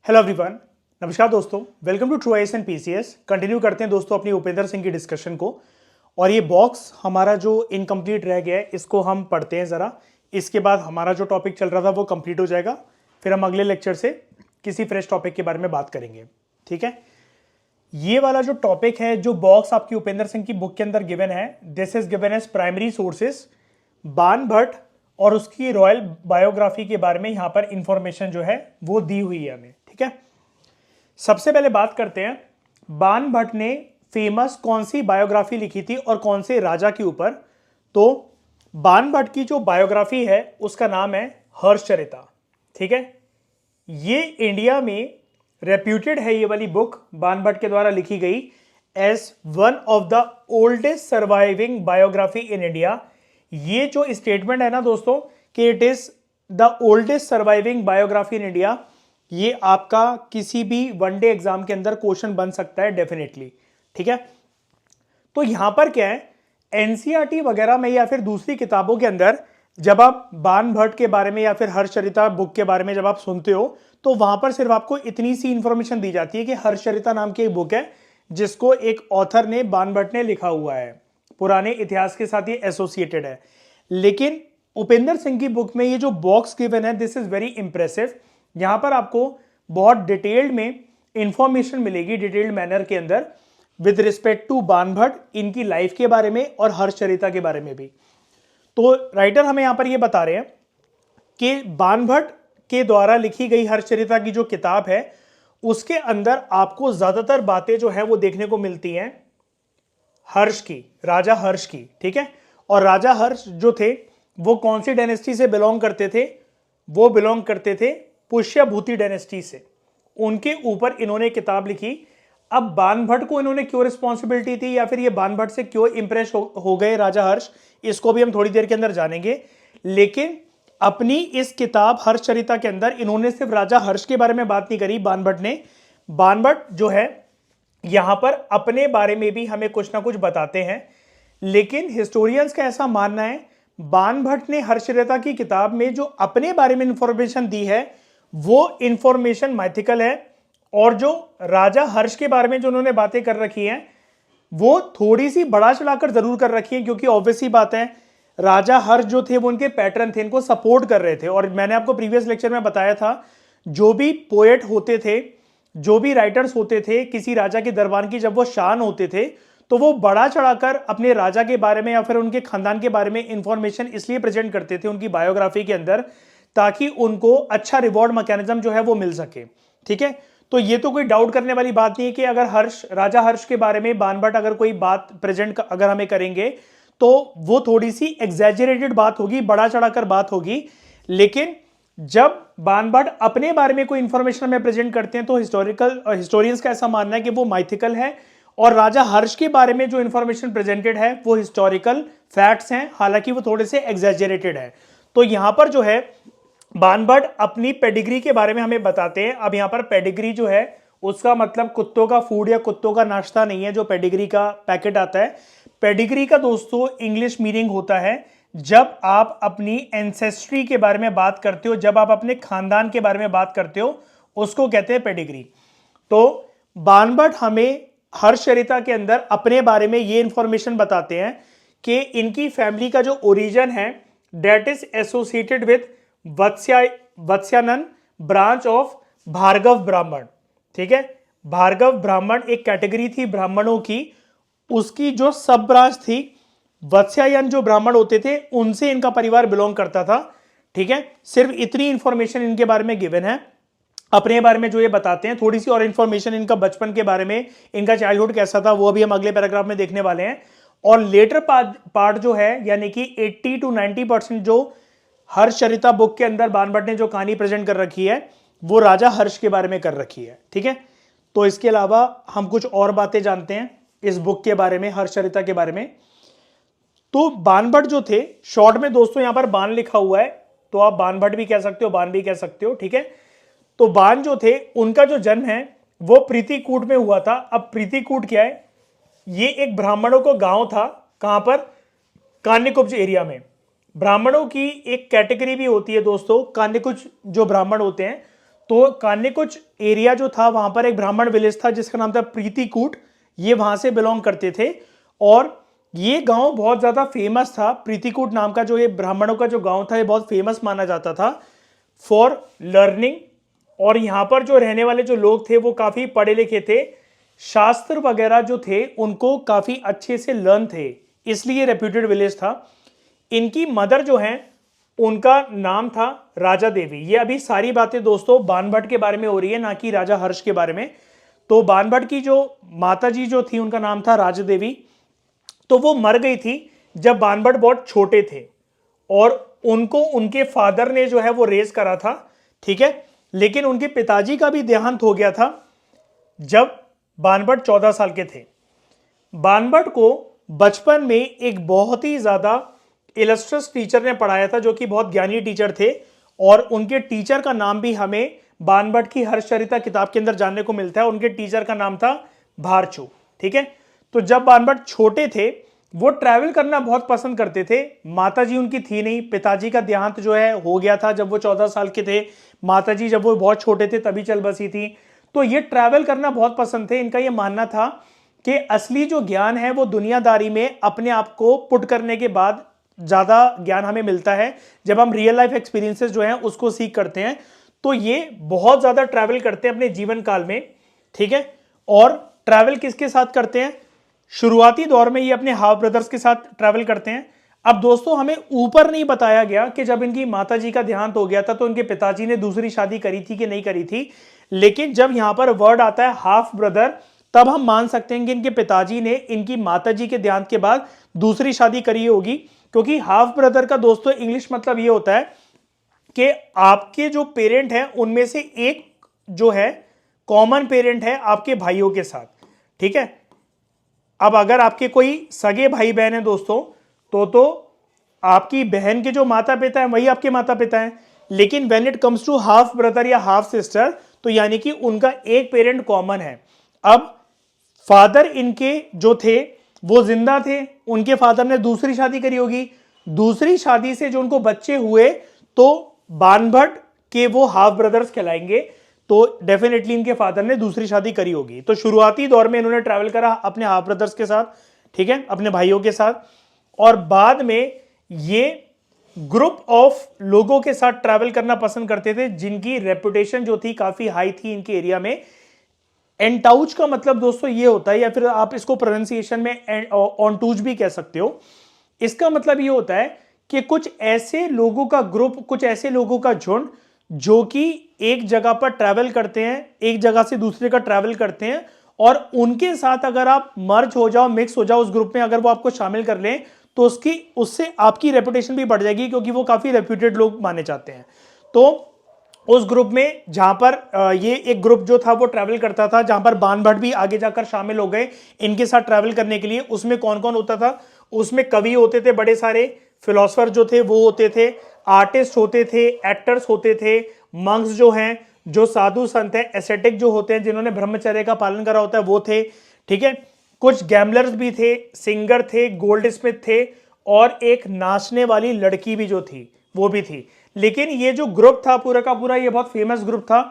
Hello everyone, नमस्कार दोस्तों, welcome to true IAS and PCS. Continue करते हैं दोस्तों अपनी उपेंद्र सिंह की डिस्कशन को। और ये बॉक्स हमारा जो इनकम्प्लीट रह गया है इसको हम पढ़ते हैं ज़रा। इसके बाद हमारा जो टॉपिक चल रहा था वो कंप्लीट हो जाएगा। फिर हम अगले लेक्चर से किसी फ्रेश टॉपिक के बारे में बात करेंगे, ठीक है। ये वाला जो टॉपिक है, जो बॉक्स आपकी उपेंद्र सिंह की बुक के अंदर गिवन है, this is given as primary sources. Bana Bhatta और उसकी रॉयल बायोग्राफी के बारे में यहाँ पर इंफॉर्मेशन जो है वो दी हुई है हमें, ठीक है। सबसे पहले बात करते हैं, बान भट्ट ने फेमस कौन सी बायोग्राफी लिखी थी और कौन से राजा के ऊपर। तो बान भट्ट की जो बायोग्राफी है उसका नाम है हर्षचरिता, ठीक है। ये इंडिया में रेप्यूटेड है, ये वाली बुक बान भट्ट के द्वारा लिखी गई as one of the oldest surviving biography in India. ये जो स्टेटमेंट है ना दोस्तों कि it is the oldest surviving biography in India, ये आपका किसी भी वनडे एग्जाम के अंदर क्वेश्चन बन सकता है डेफिनेटली, ठीक है। तो यहां पर क्या है, एनसीईआरटी वगैरह में या फिर दूसरी किताबों के अंदर जब आप बान भट्ट के बारे में या फिर हर्षचरिता बुक के बारे में जब आप सुनते हो तो वहां पर सिर्फ आपको इतनी सी इंफॉर्मेशन दी जाती है कि हर्षचरिता नाम की एक बुक है जिसको एक ऑथर ने, बान भट्ट ने लिखा हुआ है, पुराने इतिहास के साथ ये एसोसिएटेड है। लेकिन उपेंद्र सिंह की बुक में ये जो बॉक्स गिवन है, दिस इज वेरी इंप्रेसिव। यहां पर आपको बहुत डिटेल्ड में इंफॉर्मेशन मिलेगी, डिटेल्ड मैनर के अंदर, विद रिस्पेक्ट टू बान भट्ट, इनकी लाइफ के बारे में और हर्षचरिता के बारे में भी। तो राइटर हमें यहां पर यह बता रहे हैं कि बान भट्ट के द्वारा लिखी गई हर्षचरिता की जो किताब है उसके अंदर आपको ज्यादातर बातें जो है वो देखने को मिलती हैं हर्ष की, राजा हर्ष की, ठीक है। और राजा हर्ष जो थे वो कौन सी डायनेस्टी से बिलोंग करते थे? वो बिलोंग करते थे पुष्यभूति डायनेस्टी से। उनके ऊपर इन्होंने किताब लिखी। अब बान भट्ट को इन्होंने क्यों रिस्पॉन्सिबिलिटी थी या फिर ये बान भट्ट से क्यों इंप्रेस हो गए राजा हर्ष, इसको भी हम थोड़ी देर के अंदर जानेंगे। लेकिन अपनी इस किताब हर्षचरिता के अंदर इन्होंने सिर्फ राजा हर्ष के बारे में बात नहीं करी बान भट्ट ने। बान भट्ट जो है यहां पर अपने बारे में भी हमें कुछ ना कुछ बताते हैं। लेकिन हिस्टोरियंस का ऐसा मानना है, बान भट्ट ने हर्षचरिता की किताब में जो अपने बारे में इंफॉर्मेशन दी है वो इंफॉर्मेशन माइथिकल है, और जो राजा हर्ष के बारे में जो उन्होंने बातें कर रखी हैं वो थोड़ी सी बढ़ा चढ़ाकर जरूर कर रखी है, क्योंकि ऑब्वियसली बात है राजा हर्ष जो थे वो उनके पैटर्न थे, इनको सपोर्ट कर रहे थे। और मैंने आपको प्रीवियस लेक्चर में बताया था, जो भी पोएट होते थे, जो भी राइटर्स होते थे किसी राजा के दरबार की, जब वो शान होते थे तो वो बढ़ा चढ़ाकर अपने राजा के बारे में या फिर उनके खानदान के बारे में इंफॉर्मेशन इसलिए प्रेजेंट करते थे उनकी बायोग्राफी के अंदर, ताकि उनको अच्छा रिवॉर्ड मैकेनिज्म जो है वो मिल सके, ठीक है। तो ये तो कोई डाउट करने वाली बात नहीं है कि अगर राजा हर्ष के बारे में बान भट्ट अगर कोई बात प्रेजेंट अगर हमें करेंगे तो वो थोड़ी सी एग्जैजरेटेड बात होगी, बढ़ा चढ़ाकर बात होगी। लेकिन जब बान भट्ट अपने बारे में कोई इंफॉर्मेशन हमें प्रेजेंट करते हैं तो हिस्टोरियंस का ऐसा मानना है कि वो माइथिकल है, और राजा हर्ष के बारे में जो इंफॉर्मेशन प्रेजेंटेड है वो हिस्टोरिकल फैक्ट्स हैं, हालांकि वो थोड़े से एग्जैजरेटेड है। तो यहां पर जो है बान भट्ट अपनी पेडिग्री के बारे में हमें बताते हैं। अब यहां पर पेडिग्री जो है उसका मतलब कुत्तों का फूड या कुत्तों का नाश्ता नहीं है जो पेडिग्री का पैकेट आता है। पेडिग्री का दोस्तों इंग्लिश मीनिंग होता है जब आप अपनी एंसेस्ट्री के बारे में बात करते हो, जब आप अपने खानदान के बारे में बात करते हो, उसको कहते हैं पेडिग्री। तो बान भट्ट हमें हर्षचरिता के अंदर अपने बारे में ये इंफॉर्मेशन बताते हैं कि इनकी फैमिली का जो ओरिजिन है that is associated with Vatsyayan branch of Bhargava Brahmin, ठीक है। भार्गव ब्राह्मण एक कैटेगरी थी ब्राह्मणों की, उसकी जो सब ब्रांच थी वत्स्यायन जो ब्राह्मण होते थे उनसे इनका परिवार बिलोंग करता था, ठीक है। सिर्फ इतनी इंफॉर्मेशन इनके बारे में गिवन है। अपने बारे में जो ये बताते हैं, थोड़ी सी और इंफॉर्मेशन इनका बचपन के बारे में, इनका चाइल्डहुड कैसा था, वो अभी हम अगले पैराग्राफ में देखने वाले हैं। और लेटर पार्ट जो है यानी कि 80 to 90% जो हर्षचरिता बुक के अंदर बान भट्ट ने जो कहानी प्रेजेंट कर रखी है वो राजा हर्ष के बारे में कर रखी है, ठीक है। तो इसके अलावा हम कुछ और बातें जानते हैं इस बुक के बारे में, हर्षचरिता के बारे में। तो बान भट्ट जो थे, शॉर्ट में दोस्तों यहां पर बान लिखा हुआ है तो आप बान भट्ट भी कह सकते हो, बान भी कह सकते हो, ठीक है। तो बान जो थे उनका जो जन्म है वो प्रीतिकूट में हुआ था। अब प्रीतिकूट क्या है? ये एक ब्राह्मणों को गांव था, कहां पर? कान्यकुब्ज एरिया में। ब्राह्मणों की एक कैटेगरी भी होती है दोस्तों, कान्यकुब्ज जो ब्राह्मण होते हैं, तो कान्यकुच एरिया जो था वहां पर एक ब्राह्मण विलेज था जिसका नाम था प्रीतिकूट, ये वहां से बिलोंग करते थे। और ये गांव बहुत ज्यादा फेमस था। प्रीतिकूट नाम का जो ये ब्राह्मणों का जो गांव था ये बहुत फेमस माना जाता था फॉर लर्निंग। और यहाँ पर जो रहने वाले जो लोग थे वो काफी पढ़े लिखे थे, शास्त्र वगैरह जो थे उनको काफी अच्छे से लर्न थे, इसलिए रेप्यूटेड विलेज था। इनकी मदर जो हैं उनका नाम था राजा देवी। ये अभी सारी बातें दोस्तों बाणभट्ट के बारे में हो रही है, ना कि राजा हर्ष के बारे में। तो बाणभट्ट की जो माता जी जो थी उनका नाम था राजा देवी। तो वो मर गई थी जब बाणभट्ट बहुत छोटे थे और उनको उनके फादर ने जो है वो रेज करा था, ठीक है। लेकिन उनके पिताजी का भी देहांत हो गया था जब बाणभट्ट 14 साल के थे। बाणभट्ट को बचपन में एक बहुत ही ज्यादा इलस्ट्रस टीचर ने पढ़ाया था जो कि बहुत ज्ञानी टीचर थे, और उनके टीचर का नाम भी हमें बाणभट्ट की हर्षचरिता किताब के अंदर जानने को मिलता है। उनके टीचर का नाम था भारचू, ठीक है। तो जब बाणभट्ट छोटे थे वो ट्रैवल करना बहुत पसंद करते थे। माताजी उनकी थी नहीं, पिताजी का देहांत जो है हो गया था जब वो 14 साल के थे। माताजी जब वो बहुत छोटे थे तभी चल बसी थी। तो ये ट्रैवल करना बहुत पसंद थे। इनका ये मानना था कि असली जो ज्ञान है वो दुनियादारी में अपने आप को पुट करने के बाद ज्यादा ज्ञान हमें मिलता है, जब हम रियल लाइफ एक्सपीरियंसेस जो हैं उसको सीख करते हैं। तो ये बहुत ज्यादा ट्रैवल करते हैं अपने जीवन काल में, ठीक है। और ट्रैवल किसके साथ करते हैं? शुरुआती दौर में ये अपने हाफ ब्रदर्स के साथ ट्रैवल करते हैं। अब दोस्तों हमें ऊपर नहीं बताया गया कि जब इनकी माताजी का देहांत हो गया था तो इनके पिताजी ने दूसरी शादी करी थी कि नहीं करी थी, लेकिन जब यहां पर वर्ड आता है हाफ ब्रदर तब हम मान सकते हैं कि इनके पिताजी ने इनकी माताजी के देहांत के बाद दूसरी शादी करी होगी। क्योंकि हाफ ब्रदर का दोस्तों इंग्लिश मतलब ये होता है कि आपके जो पेरेंट हैं उनमें से एक जो है कॉमन पेरेंट है आपके भाइयों के साथ, ठीक है। अब अगर आपके कोई सगे भाई बहन है दोस्तों तो आपकी बहन के जो माता पिता हैं वही आपके माता पिता हैं। लेकिन when it comes to half brother या हाफ सिस्टर तो यानी कि उनका एक पेरेंट कॉमन है। अब फादर इनके जो थे वो जिंदा थे, उनके फादर ने दूसरी शादी करी होगी। दूसरी शादी से जो उनको बच्चे हुए तो बाणभट्ट के वो हाफ ब्रदर्स कहलाएंगे। तो डेफिनेटली इनके फादर ने दूसरी शादी करी होगी। तो शुरुआती दौर में इन्होंने ट्रैवल करा अपने हाफ ब्रदर्स के साथ, ठीक है, अपने भाइयों के साथ। और बाद में ये ग्रुप ऑफ लोगों के साथ ट्रैवल करना पसंद करते थे जिनकी रेपुटेशन जो थी काफी हाई थी इनके एरिया में। एंटाउच का मतलब दोस्तों ये होता है, या फिर आप इसको प्रोनाउंसिएशन में ऑनटूज भी कह सकते हो। इसका मतलब ये होता है कि कुछ ऐसे लोगों का ग्रुप, कुछ ऐसे लोगों का झुंड जो कि एक जगह पर ट्रैवल करते हैं, एक जगह से दूसरे का ट्रैवल करते हैं, और उनके साथ अगर आप मर्ज हो जाओ, मिक्स हो जाओ उस ग्रुप में, अगर वो आपको शामिल कर लें तो उससे आपकी रेपुटेशन भी बढ़ जाएगी क्योंकि वो काफी रेप्यूटेड लोग माने जाते हैं। तो उस ग्रुप में जहां पर ये एक ग्रुप जो था वो ट्रैवल करता था, जहां पर बाणभट्ट भी आगे जाकर शामिल हो गए इनके साथ ट्रैवल करने के लिए। उसमें कौन कौन होता था? उसमें कवि होते थे बड़े सारे, फिलोसफर जो थे वो होते थे, आर्टिस्ट होते थे, एक्टर्स होते थे, मंक्स जो हैं, जो साधु संत हैं, एसेटिक जो होते हैं जिन्होंने ब्रह्मचर्य का पालन करा होता है वो थे, ठीक है। कुछ गैमलर्स भी थे, सिंगर थे, गोल्ड स्मिथ थे, और एक नाचने वाली लड़की भी जो थी वो भी थी। लेकिन ये जो ग्रुप था पूरा का पूरा ये बहुत फेमस ग्रुप था,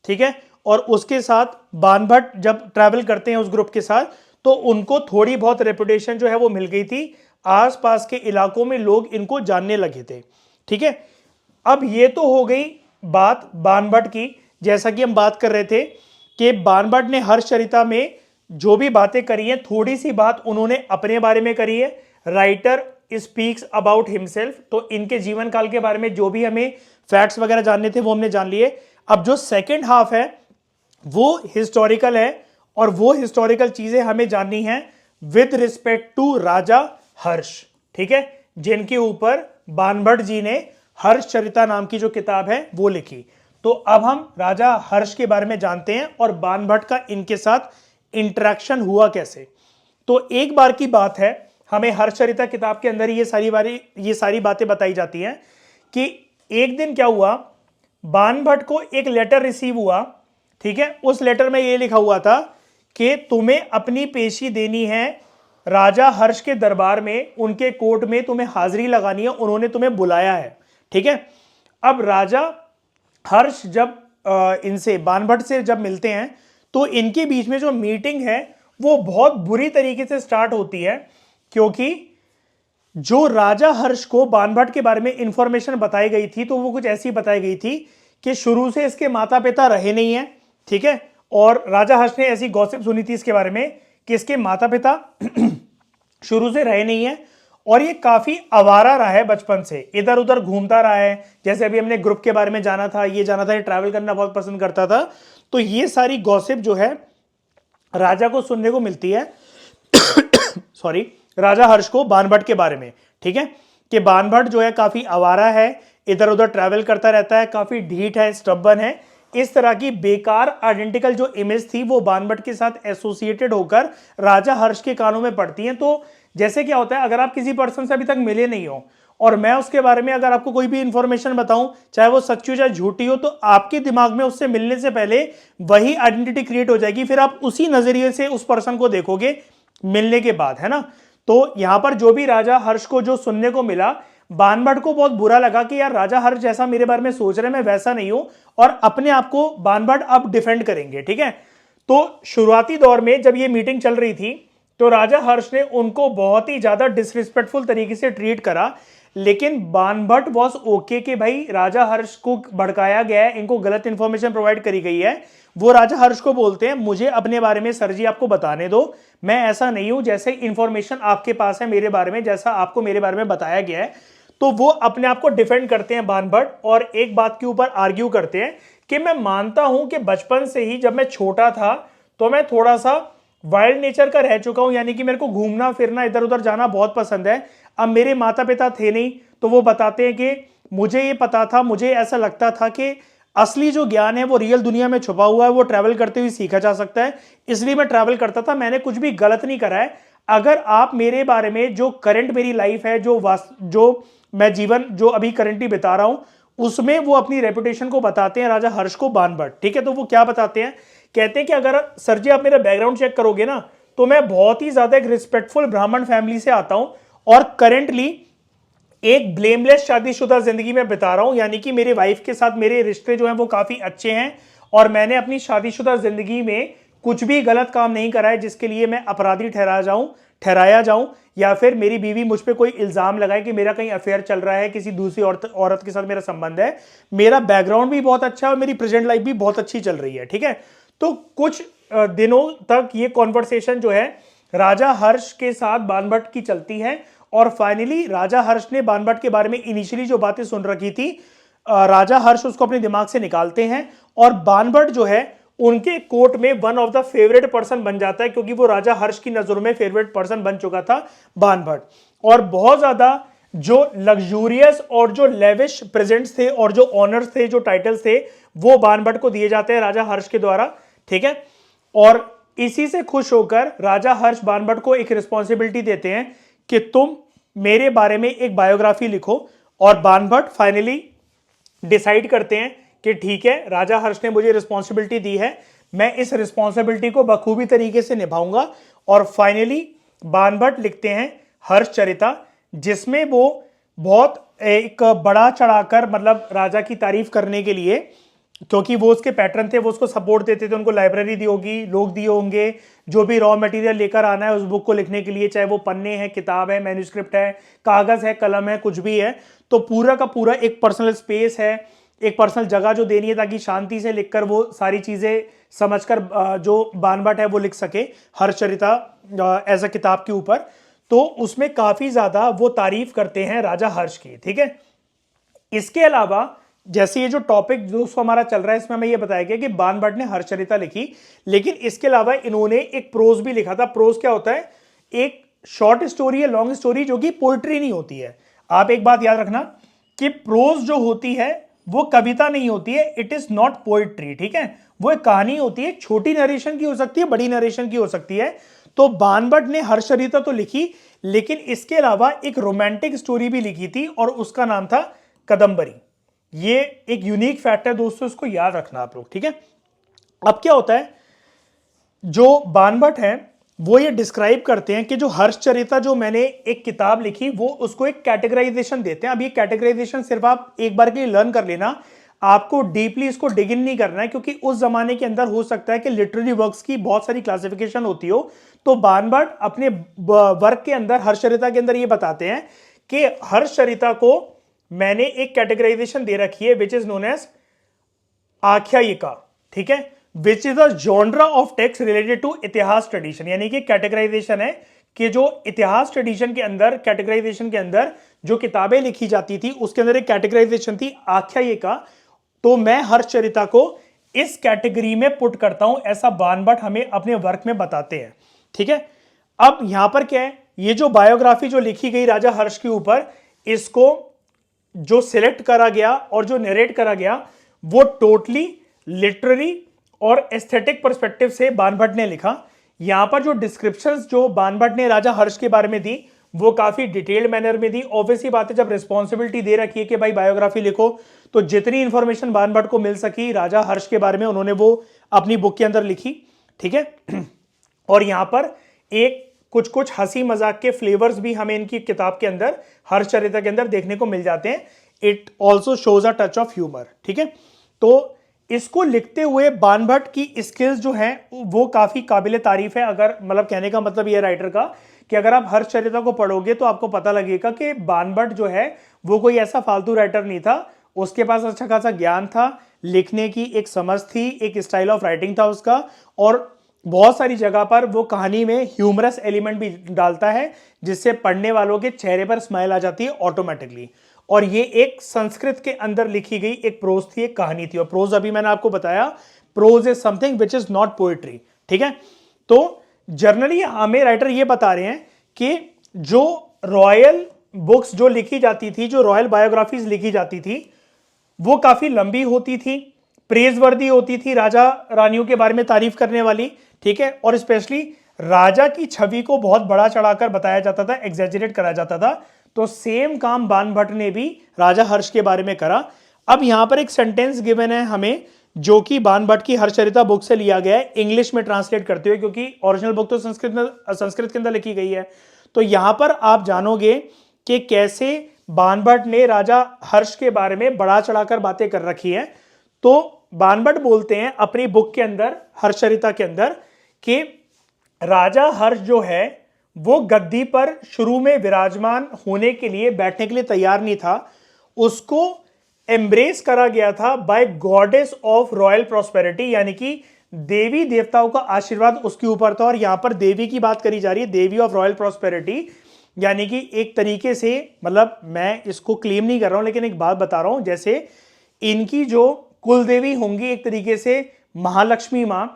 ठीक है। और उसके साथ बाणभट्ट जब ट्रैवल करते हैं उस ग्रुप के साथ तो उनको थोड़ी बहुत रेपुटेशन जो है वो मिल गई थी, आसपास के इलाकों में लोग इनको जानने लगे थे, ठीक है। अब ये तो हो गई बात बाणभट्ट की। जैसा कि हम बात कर रहे थे कि बाणभट्ट ने हर्षचरिता में जो भी बातें करी हैं थोड़ी सी बात उन्होंने अपने बारे में करी है। राइटर स्पीक्स अबाउट हिमसेल्फ, तो इनके जीवन काल के बारे में जो भी हमें फैक्ट्स वगैरह जानने थे वो हमने जान लिए। अब जो सेकंड हाफ है वो हिस्टोरिकल है, और वो हिस्टोरिकल चीजें हमें जाननी है विद रिस्पेक्ट टू राजा हर्ष, ठीक है, जिनके ऊपर बाणभट्ट जी ने हर्षचरिता नाम की जो किताब है वो लिखी। तो अब हम राजा हर्ष के बारे में जानते हैं और बाणभट्ट का इनके साथ इंटरेक्शन हुआ कैसे। तो एक बार की बात है, हमें हर्षचरिता किताब के अंदर ये सारी बातें बताई जाती हैं कि एक दिन क्या हुआ, बाणभट्ट को एक लेटर रिसीव हुआ, ठीक है। उस लेटर में ये लिखा हुआ था कि तुम्हें अपनी पेशी देनी है राजा हर्ष के दरबार में, उनके कोर्ट में तुम्हें हाजिरी लगानी है, उन्होंने तुम्हें बुलाया है, ठीक है। अब राजा हर्ष जब इनसे बाणभट्ट से जब मिलते हैं तो इनके बीच में जो मीटिंग है वो बहुत बुरी तरीके से स्टार्ट होती है, क्योंकि जो राजा हर्ष को बाणभट्ट के बारे में इंफॉर्मेशन बताई गई थी तो वो कुछ ऐसी बताई गई थी कि शुरू से इसके माता पिता रहे नहीं है, ठीक है। और राजा हर्ष ने ऐसी गॉसिप सुनी थी इसके बारे में कि इसके माता पिता शुरू से रहे नहीं है और ये काफी आवारा रहा है, बचपन से इधर उधर घूमता रहा है। जैसे अभी हमने ग्रुप के बारे में जाना था, ये जाना था, ये ट्रैवल करना बहुत पसंद करता था। तो ये सारी गॉसिप जो है राजा को सुनने को मिलती है सॉरी, राजा हर्ष को बाणभट्ट के बारे में, ठीक है, कि बाणभट्ट जो है काफी आवारा है, इधर उधर ट्रैवल करता रहता है, काफी ढीठ है, स्टबन है। इस तरह की बेकार आइडेंटिकल जो इमेज थी वो बाणभट्ट के साथ एसोसिएटेड होकर राजा हर्ष के कानों में पड़ती है। तो जैसे क्या होता है, अगर आप किसी पर्सन से अभी तक मिले नहीं हो और मैं उसके बारे में अगर आपको कोई भी इंफॉर्मेशन बताऊं, चाहे वो सच्ची हो चाहे झूठी हो, तो आपके दिमाग में उससे मिलने से पहले वही आइडेंटिटी क्रिएट हो जाएगी, फिर आप उसी नजरिए से उस पर्सन को देखोगे मिलने के बाद, है ना। तो यहां पर जो भी राजा हर्ष को जो सुनने को मिला, बाणभट्ट को बहुत बुरा लगा कि यार राजा हर्ष जैसा मेरे बारे में सोच रहे हैं, मैं वैसा नहीं हूं, और अपने आप को बाणभट्ट अब डिफेंड करेंगे, ठीक है। तो शुरुआती दौर में जब ये मीटिंग चल रही थी तो राजा हर्ष ने उनको बहुत ही ज्यादा डिसरिस्पेक्टफुल तरीके से ट्रीट करा, लेकिन बाणभट्ट वॉज ओके कि भाई राजा हर्ष को भड़काया गया है, इनको गलत इंफॉर्मेशन प्रोवाइड करी गई है। वो राजा हर्ष को बोलते हैं मुझे अपने बारे में सर जी आपको बताने दो, मैं ऐसा नहीं हूं, जैसे इंफॉर्मेशन आपके पास है मेरे बारे में, जैसा आपको मेरे बारे में बताया गया है। तो वो अपने आप को डिफेंड करते हैं बाणभट्ट, और एक बात के ऊपर आर्ग्यू करते हैं कि मैं मानता हूं कि बचपन से ही जब मैं छोटा था तो मैं थोड़ा सा वाइल्ड नेचर का रह चुका हूं, यानी कि मेरे को घूमना फिरना इधर उधर जाना बहुत पसंद है। अब मेरे माता पिता थे नहीं, तो वो बताते हैं कि मुझे ये पता था, मुझे ऐसा लगता था कि असली जो ज्ञान है वो रियल दुनिया में छुपा हुआ है, वो ट्रैवल करते हुए सीखा जा सकता है, इसलिए मैं ट्रैवल करता था, मैंने कुछ भी गलत नहीं करा है। अगर आप मेरे बारे में जो करंट मेरी लाइफ है, जो मैं जीवन जो अभी करंटली बिता रहा हूं, उसमें वो अपनी रेपुटेशन को बताते हैं राजा हर्ष को बाणभट्ट, ठीक है। तो वो क्या बताते हैं, कहते हैं कि अगर सर जी आप मेरा बैकग्राउंड चेक करोगे ना, तो मैं बहुत ही ज्यादा एक रिस्पेक्टफुल ब्राह्मण फैमिली से आता हूं और करेंटली एक ब्लेमलेस शादीशुदा जिंदगी में बिता रहा हूं, यानी कि मेरे वाइफ के साथ मेरे रिश्ते जो हैं वो काफी अच्छे हैं और मैंने अपनी शादीशुदा जिंदगी में कुछ भी गलत काम नहीं करा है जिसके लिए मैं अपराधी ठहराया जाऊं, या फिर मेरी बीवी मुझ पे कोई इल्जाम लगाए कि मेरा कहीं अफेयर चल रहा है, किसी दूसरी औरत के साथ मेरा संबंध है। मेरा बैकग्राउंड भी बहुत अच्छा है और मेरी प्रेजेंट लाइफ भी बहुत अच्छी चल रही है, ठीक है। तो कुछ दिनों तक ये कॉन्वर्सेशन जो है राजा हर्ष के साथ बाणभट्ट की चलती है, और फाइनली राजा हर्ष ने बाणभट्ट के बारे में इनिशियली जो बातें सुन रखी थी, राजा हर्ष उसको अपने दिमाग से निकालते हैं और बाणभट्ट जो है उनके कोर्ट में one of the favourite person बन जाता है, क्योंकि वो राजा हर्ष की नजरों में फेवरेट पर्सन बन चुका था बाणभट्ट। और बहुत ज्यादा जो लग्जूरियस और जो लेविश प्रेजेंट्स थे और जो ऑनर्स थे, जो टाइटल्स थे, वो बाणभट्ट को दिए जाते हैं राजा हर्ष के द्वारा, ठीक है। और इसी से खुश होकर राजा हर्ष बाणभट्ट को एक रिस्पॉन्सिबिलिटी देते हैं कि तुम मेरे बारे में एक बायोग्राफी लिखो, और बाणभट्ट फाइनली डिसाइड करते हैं कि ठीक है, राजा हर्ष ने मुझे रिस्पॉन्सिबिलिटी दी है, मैं इस रिस्पॉन्सिबिलिटी को बखूबी तरीके से निभाऊंगा। और फाइनली बाणभट्ट लिखते हैं हर्षचरिता, जिसमें वो बहुत एक बड़ा चढ़ाकर, मतलब राजा की तारीफ करने के लिए, क्योंकि वो उसके पैटर्न थे, वो उसको सपोर्ट देते थे, उनको लाइब्रेरी दी होगी, लोग दिए होंगे, जो भी रॉ मटेरियल लेकर आना है उस बुक को लिखने के लिए, चाहे वो पन्ने हैं, किताब है, मैन्युस्क्रिप्ट है, कागज है, कलम है, कुछ भी है, तो पूरा का पूरा एक पर्सनल स्पेस है, एक पर्सनल जगह जो देनी है ताकि शांति से लिखकर वो सारी चीजें समझकर जो बाणभट्ट है वो लिख सके हर्षचरिता एज अ किताब के ऊपर। तो उसमें काफी ज्यादा वो तारीफ करते हैं राजा हर्ष की, ठीक है। इसके अलावा जैसे ये जो टॉपिक दोस्तों हमारा चल रहा है, इसमें हमें ये बताया गया कि बाणभट्ट ने हर्षचरिता लिखी, लेकिन इसके अलावा इन्होंने एक प्रोज भी लिखा था। प्रोज क्या होता है, एक शॉर्ट स्टोरी है, लॉन्ग स्टोरी, जो कि पोइट्री नहीं होती है। आप एक बात याद रखना कि प्रोज जो होती है वो कविता नहीं होती है, इट इज नॉट पोइट्री, ठीक है। वो एक कहानी होती है, छोटी नरेशन की हो सकती है, बड़ी नरेशन की हो सकती है। तो बाणभट्ट ने हर्षचरिता तो लिखी, लेकिन इसके अलावा एक रोमांटिक स्टोरी भी लिखी थी और उसका नाम था कदंबरी। ये एक यूनिक फैक्ट है दोस्तों, इसको याद रखना आप लोग, ठीक है। अब क्या होता है, जो बाणभट्ट है वो ये डिस्क्राइब करते हैं कि जो हर्षचरिता जो मैंने एक किताब लिखी, वो उसको एक कैटेगराइजेशन देते हैं। अब ये कैटेगराइजेशन सिर्फ आप एक बार के लिए लर्न कर लेना, आपको डीपली इसको डिग इन नहीं करना है, क्योंकि उस जमाने के अंदर हो सकता है कि लिटरेरी वर्क्स की बहुत सारी क्लासिफिकेशन होती हो। तो बानभट्ट अपने वर्क के अंदर हर्षचरिता के अंदर ये बताते हैं कि हर्षचरिता को मैंने एक कैटेगराइजेशन दे रखी है विच इज नोन एज आख्यायिका, ठीक है, which is a genre of text related to इतिहास ट्रेडिशन। यानी कि कैटेगराइजेशन है कि जो इतिहास ट्रेडिशन के अंदर, कैटेगराइजेशन के अंदर जो किताबें लिखी जाती थी उसके अंदर एक कैटेगराइजेशन थी आख्यायिका। तो मैं हर्षचरिता को इस कैटेगरी में पुट करता हूं, ऐसा बानभट्ट हमें अपने वर्क में बताते हैं, ठीक है। अब यहां पर क्या है, ये जो बायोग्राफी जो लिखी गई राजा हर्ष के ऊपर, इसको जो सिलेक्ट करा गया और जो नरेट करा गया वो टोटली लिटरेरी और एस्थेटिक पर्सपेक्टिव से बानभट्ट ने लिखा। यहां पर जो डिस्क्रिप्शंस जो बानभट्ट ने राजा हर्ष के बारे में दी वो काफी डिटेल्ड मैनर में दी। ऑब्वियसली बात है, जब रिस्पॉन्सिबिलिटी दे रखी है कि भाई बायोग्राफी लिखो, तो जितनी इंफॉर्मेशन बानभट्ट को मिल सकी राजा हर्ष के बारे में उन्होंने वो अपनी बुक के अंदर लिखी, ठीक है। और यहां पर एक कुछ कुछ हंसी मजाक के फ्लेवर्स भी हमें इनकी किताब के अंदर, हर्षचरिता के अंदर देखने को मिल जाते हैं। It also shows a touch of humour, ठीक है। तो इसको लिखते हुए बानभट्ट की स्किल्स जो हैं वो काफी काबिले तारीफ है। अगर मतलब कहने का मतलब ये राइटर का कि अगर आप हर्षचरिता को पढ़ोगे तो आपको पता लगेगा कि बानभट्ट जो है वो कोई ऐसा फालतू राइटर नहीं था, उसके पास अच्छा खासा ज्ञान था, लिखने की एक समझ थी, एक स्टाइल ऑफ राइटिंग था उसका, और बहुत सारी जगह पर वो कहानी में ह्यूमरस एलिमेंट भी डालता है जिससे पढ़ने वालों के चेहरे पर स्माइल आ जाती है ऑटोमेटिकली। और ये एक संस्कृत के अंदर लिखी गई एक प्रोज थी, एक कहानी थी। और प्रोज अभी मैंने आपको बताया, prose is something which is not poetry, ठीक है। तो जनरली हमें राइटर ये बता रहे हैं कि जो रॉयल बुक्स जो लिखी जाती थी, जो रॉयल बायोग्राफीज लिखी जाती थी, वो काफी लंबी होती थी, प्रेजवर्दी होती थी, राजा रानियों के बारे में तारीफ करने वाली, ठीक है। और स्पेशली राजा की छवि को बहुत बड़ा चढ़ाकर बताया जाता था, एग्जैजरेट करा जाता था। तो सेम काम बानभट्ट ने भी राजा हर्ष के बारे में करा। अब यहां पर एक सेंटेंस गिवन है हमें जो कि बानभट्ट की हर्षचरिता बुक से लिया गया है, इंग्लिश में ट्रांसलेट करते हुए, क्योंकि ओरिजिनल बुक तो संस्कृत के अंदर लिखी गई है। तो यहां पर आप जानोगे कि कैसे बानभट्ट ने राजा हर्ष के बारे में बढ़ा चढ़ाकर बातें कर रखी है। तो बानभट्ट बोलते हैं अपनी बुक के अंदर, हर्षचरिता के अंदर, कि राजा हर्ष जो है वो गद्दी पर शुरू में विराजमान होने के लिए, बैठने के लिए तैयार नहीं था, उसको एम्ब्रेस करा गया था by goddess of royal prosperity, यानी कि देवी देवताओं का आशीर्वाद उसके ऊपर था। और यहां पर देवी की बात करी जा रही है, देवी ऑफ रॉयल प्रॉस्पेरिटी, यानी कि एक तरीके से, मतलब मैं इसको क्लेम नहीं कर रहा हूं लेकिन एक बात बता रहा हूं, जैसे इनकी जो कुलदेवी होंगी एक तरीके से महालक्ष्मी मां,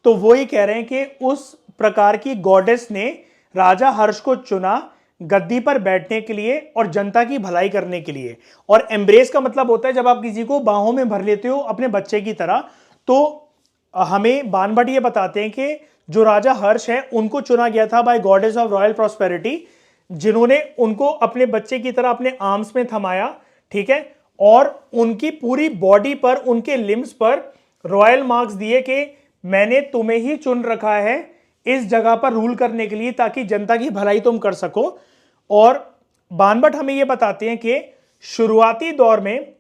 तो वो ये कह रहे हैं कि उस प्रकार की गॉडेस ने राजा हर्ष को चुना गद्दी पर बैठने के लिए और जनता की भलाई करने के लिए। और एम्ब्रेस का मतलब होता है जब आप किसी को बाहों में भर लेते हो अपने बच्चे की तरह। तो हमें बानभट्ट ये बताते हैं कि जो राजा हर्ष है उनको चुना गया था by goddess of royal prosperity, जिन्होंने उनको अपने बच्चे की तरह अपने आर्म्स में थमाया, ठीक है। और उनकी पूरी बॉडी पर, उनके लिम्स पर रॉयल मार्क्स दिए कि मैंने तुम्हें ही चुन रखा है इस जगह पर रूल करने के लिए, ताकि जनता की भलाई तुम कर सको। और बानभट्ट हमें यह बताते हैं कि शुरुआती दौर में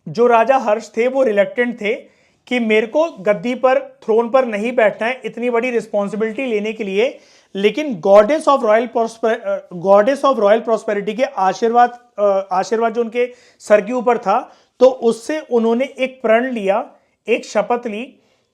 जो राजा हर्ष थे वो रिलेक्टेंट थे कि मेरे को गद्दी पर, थ्रोन पर नहीं बैठना है इतनी बड़ी रिस्पॉन्सिबिलिटी लेने के लिए, लेकिन गॉडेस ऑफ रॉयल प्रॉस्पेरिटी के आशीर्वाद जो उनके सर के ऊपर था, तो उससे उन्होंने एक प्रण लिया, एक शपथ ली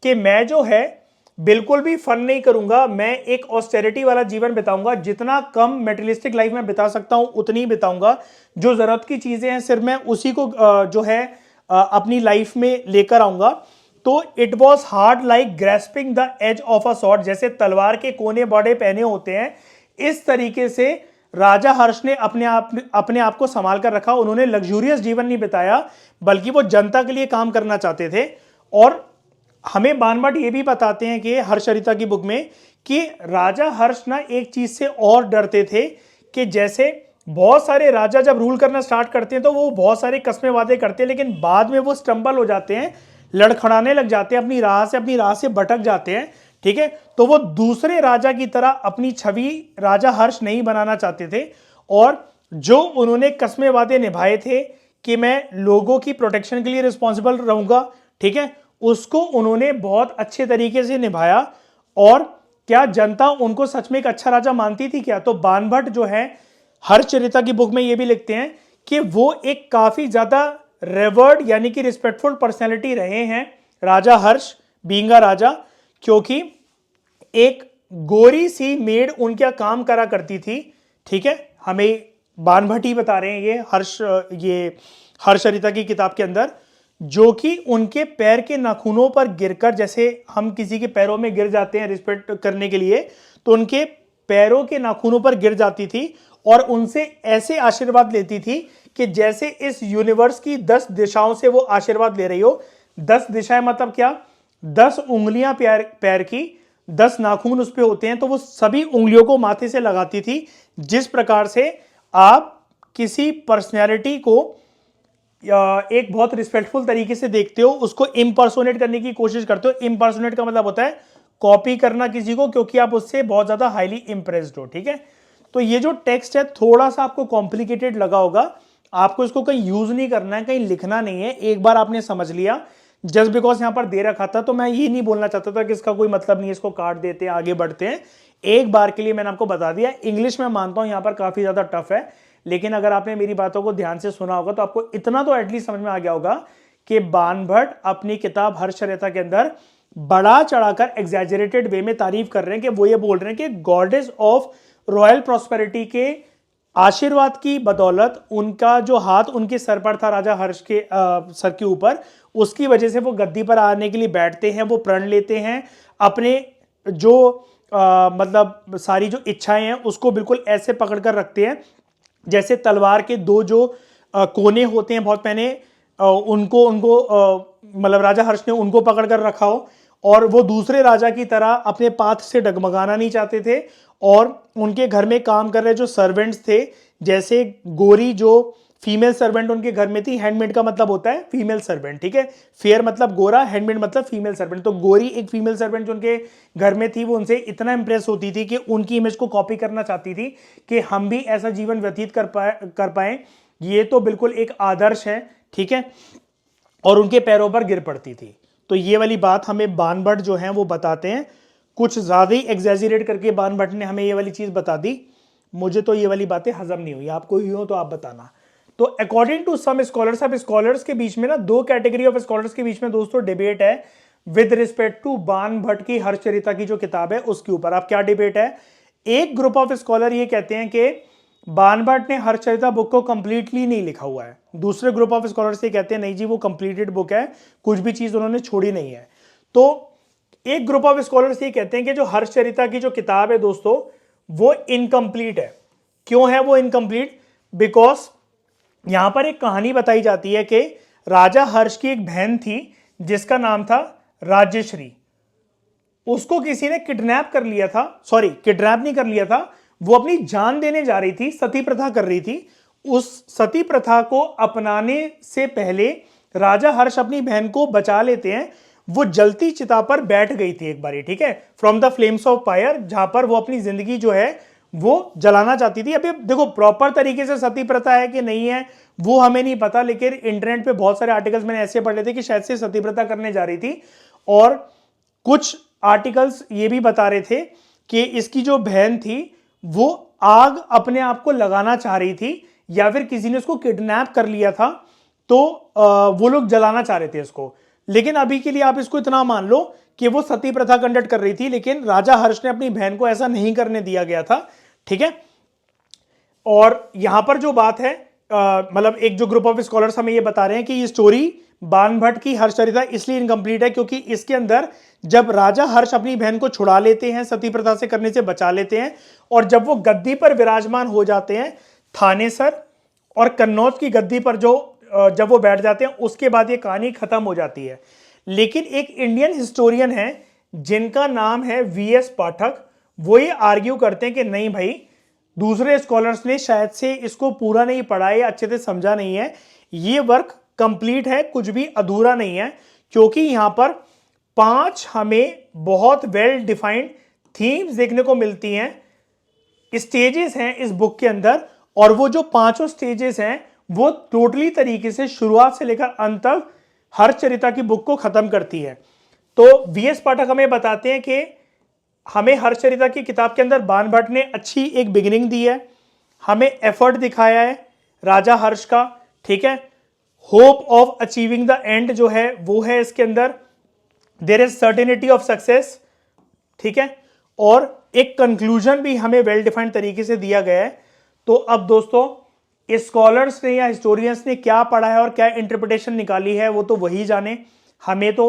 कि मैं जो है बिल्कुल भी फन नहीं करूंगा, मैं एक ऑस्टेरिटी वाला जीवन बिताऊंगा, जितना कम मेटेरियलिस्टिक लाइफ में बिता सकता हूं उतनी ही बिताऊंगा, जो जरूरत की चीजें हैं सिर्फ मैं उसी को जो है अपनी लाइफ में लेकर आऊंगा। तो it was hard like grasping the edge of a sword, जैसे तलवार के कोने बड़े पहने होते हैं, इस तरीके से राजा हर्ष ने अपने आप को संभाल कर रखा। उन्होंने लग्जूरियस जीवन नहीं बिताया, बल्कि वो जनता के लिए काम करना चाहते थे। और हमें बानभट्ट ये भी बताते हैं कि हर्षचरिता की बुक में कि राजा हर्ष ना एक चीज से और डरते थे कि जैसे बहुत सारे राजा जब रूल करना स्टार्ट करते हैं तो वो बहुत सारे कस्में वादे करते हैं, लेकिन बाद में वो स्टम्बल हो जाते हैं, लड़खड़ाने लग जाते हैं, अपनी राह से भटक जाते हैं, ठीक है। तो वो दूसरे राजा की तरह अपनी छवि राजा हर्ष नहीं बनाना चाहते थे। और जो उन्होंने कस्में वादे निभाए थे कि मैं लोगों की प्रोटेक्शन के लिए रिस्पॉन्सिबल रहूंगा, ठीक है, उसको उन्होंने बहुत अच्छे तरीके से निभाया। और क्या जनता उनको सच में एक अच्छा राजा मानती थी क्या? तो बाणभट्ट जो है हर्षचरिता की बुक में ये भी लिखते हैं कि वो एक काफी ज्यादा रेवर्ड यानी कि रिस्पेक्टफुल पर्सनैलिटी रहे हैं राजा हर्ष बीइंग अ राजा, क्योंकि एक गोरी सी मेड उनका काम करा करती थी, ठीक है। हमें बाणभट्ट ही बता रहे हैं ये हर्षचरिता की किताब के अंदर, जो कि उनके पैर के नाखूनों पर गिरकर, जैसे हम किसी के पैरों में गिर जाते हैं रिस्पेक्ट करने के लिए, तो उनके पैरों के नाखूनों पर गिर जाती थी और उनसे ऐसे आशीर्वाद लेती थी कि जैसे इस यूनिवर्स की 10 दिशाओं से वो आशीर्वाद ले रही हो। 10 दिशाएं मतलब क्या? 10 उंगलियां पैर की, 10 नाखून उस पे होते हैं, तो वो सभी उंगलियों को माथे से लगाती थी। जिस प्रकार से आप किसी पर्सनैलिटी को एक बहुत रिस्पेक्टफुल तरीके से देखते हो, उसको इम्पर्सोनेट करने की कोशिश करते हो। इम्पर्सोनेट का मतलब होता है कॉपी करना किसी को, क्योंकि आप उससे बहुत ज्यादा हाईली इंप्रेस्ड हो, ठीक है। तो ये जो टेक्स्ट है थोड़ा सा आपको कॉम्प्लिकेटेड लगा होगा, आपको इसको कहीं यूज नहीं करना है, कहीं लिखना नहीं है। एक बार आपने समझ लिया, जस्ट बिकॉज यहां पर दे रखा था, तो मैं ये नहीं बोलना चाहता था कि इसका कोई मतलब नहीं है, इसको काट देते हैं आगे बढ़ते हैं। एक बार के लिए मैंने आपको बता दिया। इंग्लिश में मानता हूं यहां पर काफी ज्यादा टफ है, लेकिन अगर आपने मेरी बातों को ध्यान से सुना होगा तो आपको इतना तो एटलीस्ट समझ में आ गया होगा कि बाणभट्ट अपनी किताब हर्षचरिता के अंदर बड़ा चढ़ाकर एग्जैजरेटेड वे में तारीफ कर रहे हैं, कि वो ये बोल रहे हैं कि गॉडेस ऑफ रॉयल प्रॉस्पेरिटी के आशीर्वाद की बदौलत, उनका जो हाथ उनके सर पर था राजा हर्ष के सर के ऊपर, उसकी वजह से वो गद्दी पर आने के लिए बैठते हैं, वो प्रण लेते हैं, अपने जो मतलब सारी जो इच्छाएं हैं उसको बिल्कुल ऐसे पकड़कर रखते हैं जैसे तलवार के दो जो कोने होते हैं बहुत पहने, उनको उनको मतलब राजा हर्ष ने उनको पकड़कर रखा हो, और वो दूसरे राजा की तरह अपने पाथ से डगमगाना नहीं चाहते थे। और उनके घर में काम कर रहे जो सर्वेंट्स थे, जैसे गोरी जो फीमेल सर्वेंट उनके घर में थी, हैंडमेड का मतलब होता है फीमेल सर्वेंट, ठीक है, फेयर मतलब गोरा, हैंडमेड मतलब फीमेल सर्वेंट। तो गोरी एक फीमेल सर्वेंट जो उनके घर में थी, वो उनसे इतना इंप्रेस होती थी कि उनकी इमेज को कॉपी करना चाहती थी कि हम भी ऐसा जीवन व्यतीत कर पाए, ये तो बिल्कुल एक आदर्श है, ठीक है, और उनके पैरों पर गिर पड़ती थी। तो ये वाली बात हमें बाणभट्ट जो है वो बताते हैं, कुछ ज्यादा ही एग्जैजरेट करके बाणभट्ट ने हमें ये वाली चीज बता दी। मुझे तो ये वाली बातें हजम नहीं हुई, आपको हुई हो तो आप बताना। तो अकॉर्डिंग टू सम स्कॉलर्स, अब स्कॉलर्स के बीच में ना दो कैटेगरी ऑफ स्कॉलर्स के बीच में दोस्तों डिबेट है विद रिस्पेक्ट टू बाणभट्ट की हर्षचरिता की जो किताब है उसके ऊपर। अब क्या डिबेट है? एक ग्रुप ऑफ स्कॉलर ये कहते हैं कि बाणभट्ट ने हर्षचरिता बुक को कंप्लीटली नहीं लिखा हुआ है। दूसरे ग्रुप ऑफ स्कॉलर्स ये कहते हैं नहीं जी, वो कंप्लीटेड बुक है, कुछ भी चीज उन्होंने छोड़ी नहीं है। तो एक ग्रुप ऑफ स्कॉलर्स ये कहते हैं कि जो हर्षचरिता की जो किताब है दोस्तों वो इनकम्प्लीट है। क्यों है वो इनकम्प्लीट? बिकॉज यहां पर एक कहानी बताई जाती है कि राजा हर्ष की एक बहन थी जिसका नाम था राजेश्री। उसको किसी ने किडनैप कर लिया था, सॉरी किडनैप नहीं कर लिया था, वो अपनी जान देने जा रही थी, सती प्रथा कर रही थी। उस सती प्रथा को अपनाने से पहले राजा हर्ष अपनी बहन को बचा लेते हैं। वो जलती चिता पर बैठ गई थी एक बारी, ठीक है, from the flames of fire, जहां पर वो अपनी जिंदगी जो है वो जलाना चाहती थी। अभी देखो प्रॉपर तरीके से सती प्रथा है कि नहीं है वो हमें नहीं पता, लेकिन इंटरनेट पे बहुत सारे आर्टिकल्स मैंने ऐसे पढ़े थे कि शायद से सती प्रथा करने जा रही थी। और कुछ आर्टिकल्स ये भी बता रहे थे कि इसकी जो बहन थी वो आग अपने आप को लगाना चाह रही थी, या फिर किसी ने उसको किडनैप कर लिया था, तो वो लोग जलाना चाह रहे थे इसको। लेकिन अभी के लिए आप इसको इतना मान लो कि वो सती प्रथा कंडक्ट कर रही थी, लेकिन राजा हर्ष ने अपनी बहन को ऐसा नहीं करने दिया गया था, ठीक है। और यहां पर जो बात है मतलब एक जो ग्रुप ऑफ स्कॉलर्स हमें ये बता रहे हैं कि ये स्टोरी बाणभट्ट की हर्षचरिता इसलिए इनकम्प्लीट है क्योंकि इसके अंदर जब राजा हर्ष अपनी बहन को छुड़ा लेते हैं, सती प्रथा से करने से बचा लेते हैं, और जब वो गद्दी पर विराजमान हो जाते हैं थानेसर और कन्नौज की गद्दी पर जो जब वो बैठ जाते हैं, उसके बाद ये कहानी खत्म हो जाती है। लेकिन एक इंडियन हिस्टोरियन है जिनका नाम है वीएस पाठक, वो ये आर्ग्यू करते हैं कि नहीं भाई, दूसरे स्कॉलर्स ने शायद से इसको पूरा नहीं पढ़ा है, अच्छे से समझा नहीं है, ये वर्क कंप्लीट है, कुछ भी अधूरा नहीं है, क्योंकि यहां पर 5 हमें बहुत वेल डिफाइंड थीम्स देखने को मिलती हैं, स्टेजेस हैं इस बुक के अंदर, और वो जो 5 स्टेजेस हैं वो टोटली तरीके से शुरुआत से लेकर अंत तक हर्षचरिता की बुक को खत्म करती है। तो वीएस पाठक हमें बताते हैं कि हमें हर्षचरिता की किताब के अंदर बाण भट्ट ने अच्छी एक बिगिनिंग दी है, हमें एफर्ट दिखाया है राजा हर्ष का, ठीक है। Hope of achieving the end जो है वो है इसके अंदर, there is certainty of success, ठीक है। और एक कंक्लूजन भी हमें वेल डिफाइंड तरीके से दिया गया है। तो अब दोस्तों स्कॉलर्स ने या हिस्टोरियंस ने क्या पढ़ा है और क्या इंटरप्रिटेशन निकाली है वो तो वही जाने, हमें तो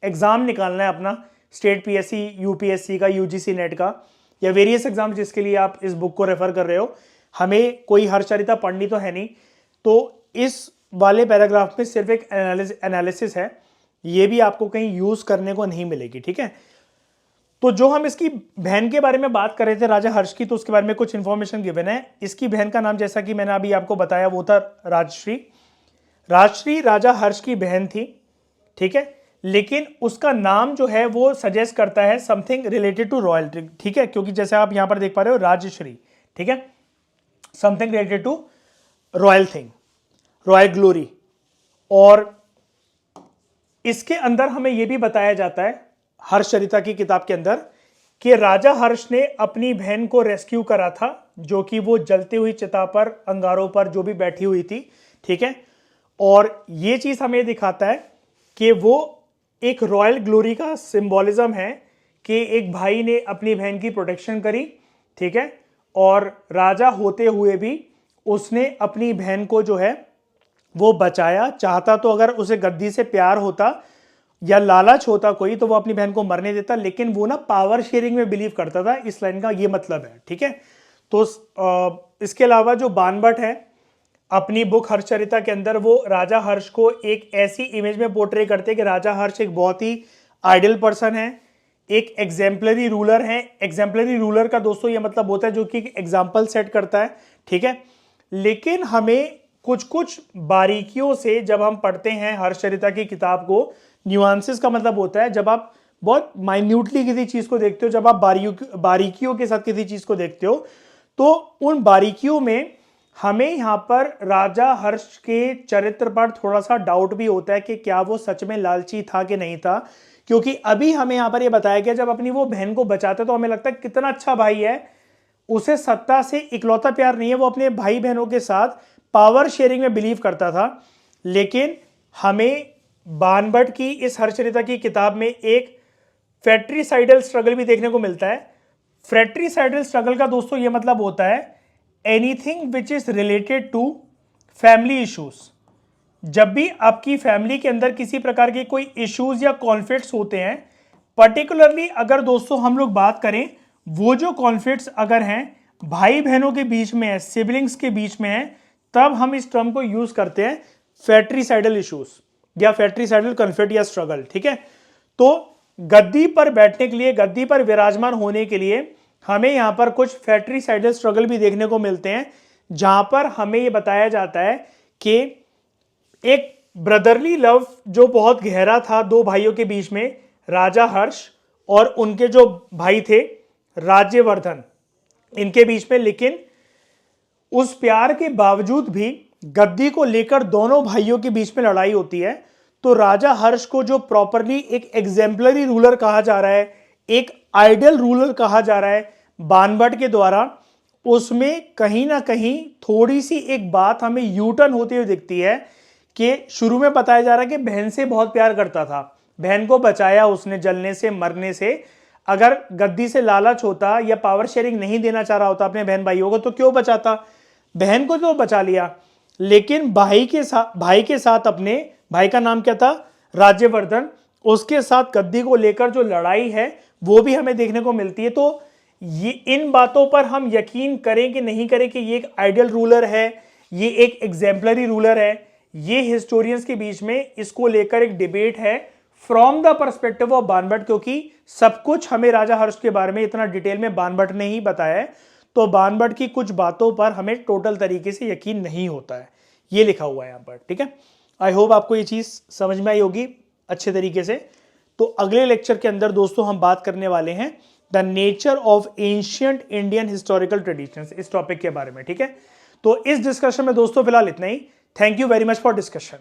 एग्जाम निकालना है अपना स्टेट पीएससी, यूपीएससी का, यूजीसी नेट का या वेरियस एग्जाम जिसके लिए आप इस बुक को रेफर कर रहे हो। हमें कोई हर्षचरिता पढ़नी तो है नहीं। तो इस वाले पैराग्राफ में सिर्फ एक एनालिसिस है, ये भी आपको कहीं यूज करने को नहीं मिलेगी, ठीक है। तो जो हम इसकी बहन के बारे में बात कर रहे थे राजा हर्ष की, तो उसके बारे में कुछ इंफॉर्मेशन गिवन है। इसकी बहन का नाम जैसा कि मैंने अभी आपको बताया वो था राजश्री। राजश्री राजा हर्ष की बहन थी, ठीक है, लेकिन उसका नाम जो है वो सजेस्ट करता है समथिंग रिलेटेड टू रॉयल्टी, ठीक है, क्योंकि जैसे आप यहां पर देख पा रहे हो राजश्री, ठीक है, something related to royal thing, royal glory. और इसके अंदर हमें यह भी बताया जाता है हर्षचरिता की किताब के अंदर कि राजा हर्ष ने अपनी बहन को रेस्क्यू करा था, जो कि वो जलती हुई चिता पर, अंगारों पर जो भी बैठी हुई थी, ठीक है। और ये चीज हमें दिखाता है कि वो एक रॉयल ग्लोरी का सिंबोलिज्म है कि एक भाई ने अपनी बहन की प्रोटेक्शन करी, ठीक है, और राजा होते हुए भी उसने अपनी बहन को जो है वो बचाया। चाहता तो अगर उसे गद्दी से प्यार होता या लालच होता कोई तो वो अपनी बहन को मरने देता, लेकिन वो ना पावर शेयरिंग में बिलीव करता था, इस लाइन का ये मतलब है, ठीक है। तो इसके अलावा जो बाण भट्ट है अपनी बुक हर्षचरिता के अंदर वो राजा हर्ष को एक ऐसी इमेज में पोर्ट्रे करते हैं कि राजा हर्ष एक बहुत ही आइडियल पर्सन है, एक एग्जाम्पलरी रूलर है। एग्जाम्पलरी रूलर का दोस्तों ये मतलब होता है जो कि एग्जाम्पल सेट करता है, ठीक है। लेकिन हमें कुछ कुछ बारीकियों से जब हम पढ़ते हैं हर्षचरिता की किताब को, न्यूआंसेस का मतलब होता है जब आप बहुत माइन्यूटली किसी चीज को देखते हो, जब आप बारीकियों के साथ किसी चीज को देखते हो, तो उन बारीकियों में हमें यहां पर राजा हर्ष के चरित्र पर थोड़ा सा डाउट भी होता है कि क्या वो सच में लालची था कि नहीं था। क्योंकि अभी हमें यहां पर यह बताया गया जब अपनी वो बहन को बचाते तो हमें लगता है कितना अच्छा भाई है, उसे सत्ता से इकलौता प्यार नहीं है, वो अपने भाई बहनों के साथ पावर शेयरिंग में बिलीव करता था। लेकिन हमें बाण भट्ट की इस हर्षचरिता की किताब में एक फ्रैट्रिसाइडल स्ट्रगल भी देखने को मिलता है। फ्रैट्रिसाइडल स्ट्रगल का दोस्तों ये मतलब होता है anything which is related to family issues. जब भी आपकी फैमिली के अंदर किसी प्रकार के कोई इश्यूज या कॉन्फ्लिक्ट्स होते हैं, पर्टिकुलरली अगर दोस्तों हम लोग बात करें वो जो कॉन्फ्लिक्ट्स अगर हैं भाई बहनों के बीच में है, सिबलिंग्स के बीच में है, तब हम इस टर्म को यूज करते हैं फ्रैट्रिसाइडल इश्यूज या फ्रैट्रिसाइडल कॉन्फ्लिक्ट या स्ट्रगल, ठीक है। तो गद्दी पर बैठने के लिए, गद्दी पर विराजमान होने के लिए हमें यहां पर कुछ फ्रैट्रिसाइडल स्ट्रगल भी देखने को मिलते हैं, जहां पर हमें यह बताया जाता है कि एक ब्रदरली लव जो बहुत गहरा था दो भाइयों के बीच में, राजा हर्ष और उनके जो भाई थे राज्यवर्धन, इनके बीच में। लेकिन उस प्यार के बावजूद भी गद्दी को लेकर दोनों भाइयों के बीच में लड़ाई होती है। तो राजा हर्ष को जो प्रॉपरली एक एग्जाम्पलरी रूलर कहा जा रहा है, एक आइडियल रूलर कहा जा रहा है बाण भट्ट के द्वारा, उसमें कहीं ना कहीं थोड़ी सी एक बात हमें यू टर्न होती हुई दिखती है कि शुरू में बताया जा रहा है कि बहन से बहुत प्यार करता था, बहन को बचाया उसने जलने से, मरने से। अगर गद्दी से लालच होता या पावर शेयरिंग नहीं देना चाह रहा होता अपने बहन भाइयों को तो क्यों बचाता, बहन को तो बचा लिया। लेकिन भाई के साथ अपने भाई का नाम क्या था, राज्यवर्धन, उसके साथ गद्दी को लेकर जो लड़ाई है वो भी हमें देखने को मिलती है। तो ये इन बातों पर हम यकीन करें कि नहीं करें कि ये एक आइडियल रूलर है, ये एक एग्जाम्पलरी रूलर है, ये हिस्टोरियंस के बीच में इसको लेकर एक डिबेट है फ्रॉम द पर्सपेक्टिव ऑफ बाण भट्ट, क्योंकि सब कुछ हमें राजा हर्ष के बारे में इतना डिटेल में बाण भट्ट ने ही बताया है। तो बाण भट्ट की कुछ बातों पर हमें टोटल तरीके से यकीन नहीं होता है, ये लिखा हुआ है यहां पर, ठीक है। आई होप आपको ये चीज समझ में आई होगी अच्छे तरीके से। तो अगले लेक्चर के अंदर दोस्तों हम बात करने वाले हैं the nature of ancient Indian historical traditions, इस टॉपिक के बारे में, ठीक है। तो इस डिस्कशन में दोस्तों फिलहाल इतना ही। Thank you very much for discussion.